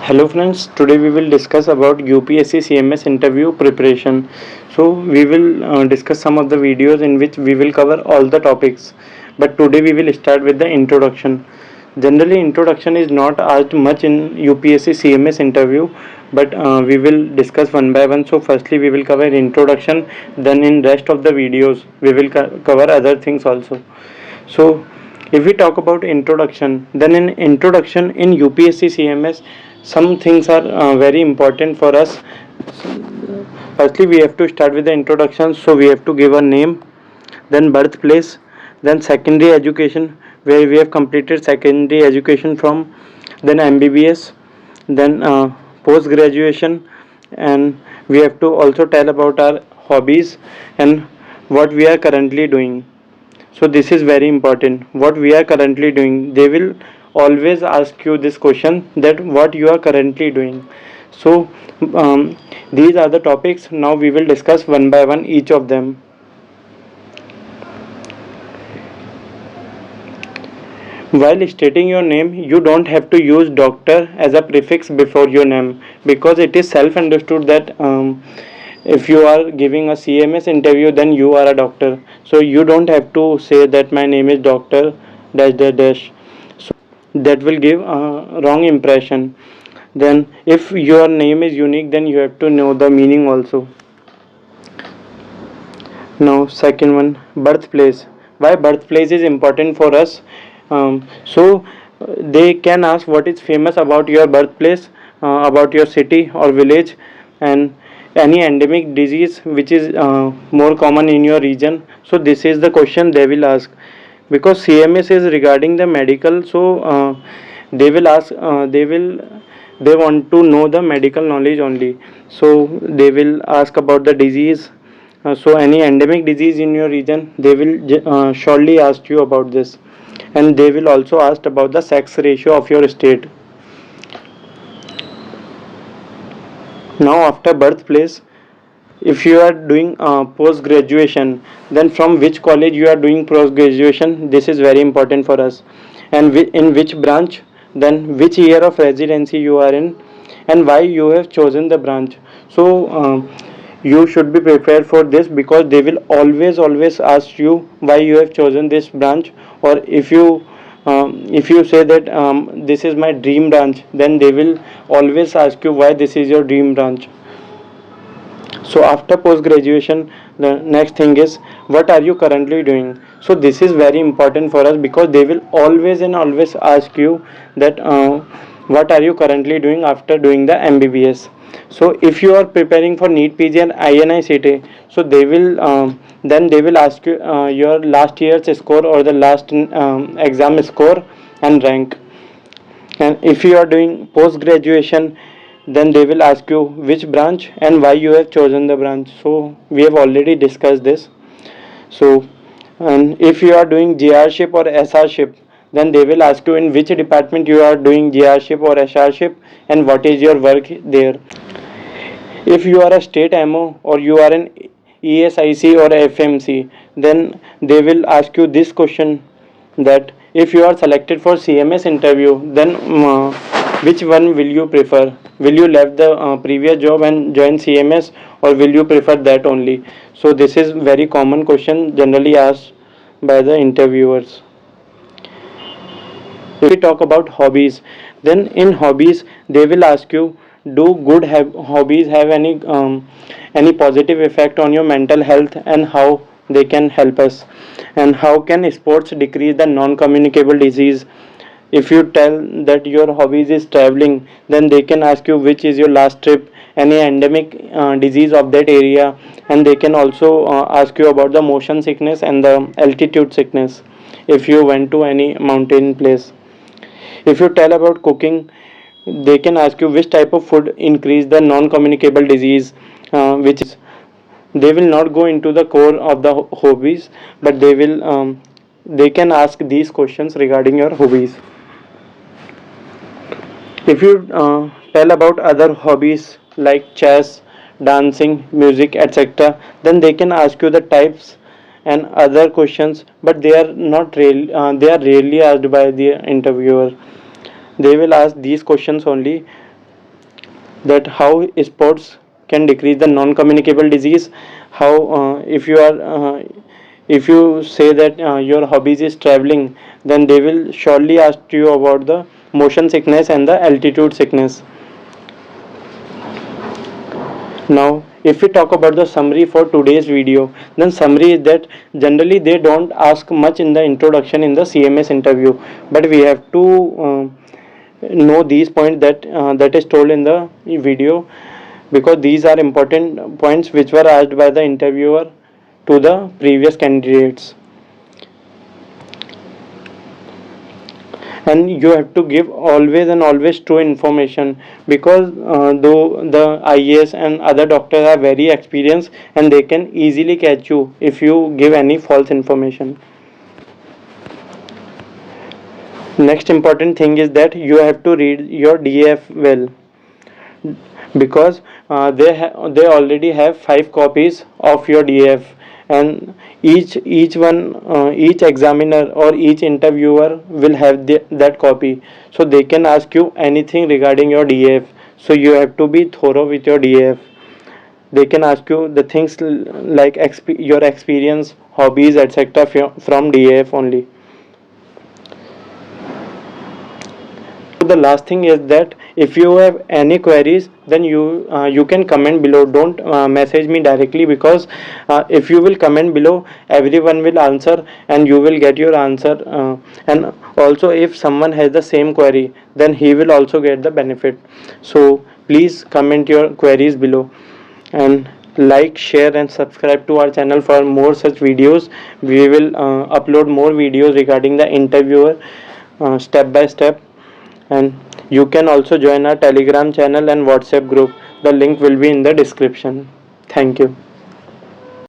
Hello friends, today we will discuss about UPSC CMS interview preparation. So we will discuss some of the videos in which we will cover all the topics. But today we will start with the introduction. Generally introduction is not asked much in UPSC CMS interview, but we will discuss one by one. So firstly we will cover introduction, then in rest of the videos we will cover other things also. So if we talk about introduction, then in introduction in UPSC CMS, some things are very important for us. Firstly, we have to start with the introduction. So we have to give a name, then birthplace, then secondary education, where we have completed secondary education from, then MBBS, then post graduation, and we have to also tell about our hobbies and what we are currently doing. So this is very important. What we are currently doing, they will always ask you this question, that what you are currently doing. So these are the topics. Now we will discuss one by one each of them. While stating your name, you don't have to use doctor as a prefix before your name, because it is self understood that if you are giving a CMS interview, then you are a doctor. So you don't have to say that my name is doctor dash dash dash. So that will give a wrong impression. Then if your name is unique, then you have to know the meaning also. Now second one, birthplace. Why birthplace is important for us? They can ask what is famous about your birthplace, about your city or village, and any endemic disease which is more common in your region. So this is the question they will ask, because CMS is regarding the medical. So they will ask. They want to know the medical knowledge only. So they will ask about the disease. So any endemic disease in your region, they will surely ask you about this, and they will also ask about the sex ratio of your state. Now after birthplace, if you are doing post graduation, then from which college you are doing post graduation, this is very important for us, and in which branch, then which year of residency you are in, and why you have chosen the branch. So you should be prepared for this, because they will always ask you why you have chosen this branch. Or if you say that this is my dream branch, then they will always ask you why this is your dream branch. So after post graduation, the next thing is, what are you currently doing? So this is very important for us, because they will always ask you that what are you currently doing after doing the MBBS. So if you are preparing for NEET PG and INI-CET, so they will then they will ask you your last year's score or the last exam score and rank. And if you are doing post graduation, then they will ask you which branch and why you have chosen the branch. So we have already discussed this. So, and if you are doing GR-ship or SR-ship, then they will ask you in which department you are doing GR-ship or SR-ship, and what is your work there. If you are a state MO or you are an ESIC or FMC, then they will ask you this question, that if you are selected for CMS interview, then which one will you prefer? Will you leave the previous job and join CMS, or will you prefer that only? So this is very common question generally asked by the interviewers. If we talk about hobbies, then in hobbies they will ask you, do good hobbies have any positive effect on your mental health, and how they can help us, and how can sports decrease the non-communicable disease. If you tell that your hobbies is traveling, then they can ask you which is your last trip, any endemic disease of that area, and they can also ask you about the motion sickness and the altitude sickness if you went to any mountain place. If you tell about cooking, they can ask you which type of food increase the non-communicable disease, which is, they will not go into the core of the hobbies, but they can ask these questions regarding your hobbies. If you tell about other hobbies like chess, dancing, music, etc., then they can ask you the types and other questions, but they are not real. They are rarely asked by the interviewer. They will ask these questions only. that how sports can decrease the non-communicable disease. How if you say that your hobbies is traveling, then they will surely ask you about the motion sickness and the altitude sickness. Now, if we talk about the summary for today's video, then summary is that generally they don't ask much in the introduction in the CMS interview, but we have to know these points that is told in the video, because these are important points which were asked by the interviewer to the previous candidates. And you have to give always and always true information, because though the IAS and other doctors are very experienced and they can easily catch you if you give any false information. Next important thing is that you have to read your DAF well, because they already have 5 copies of your DAF, and each examiner or each interviewer will have that copy, so they can ask you anything regarding your DAF. So you have to be thorough with your DAF. They can ask you the things like your experience, hobbies, etc. from DAF only. The last thing is that if you have any queries, then you can comment below. Don't message me directly, because if you will comment below, everyone will answer and you will get your answer. And also, if someone has the same query, then he will also get the benefit. So please comment your queries below, and like, share and subscribe to our channel for more such videos. We will upload more videos regarding the interviewer, step by step. And you can also join our Telegram channel and WhatsApp group. The link will be in the description. Thank you.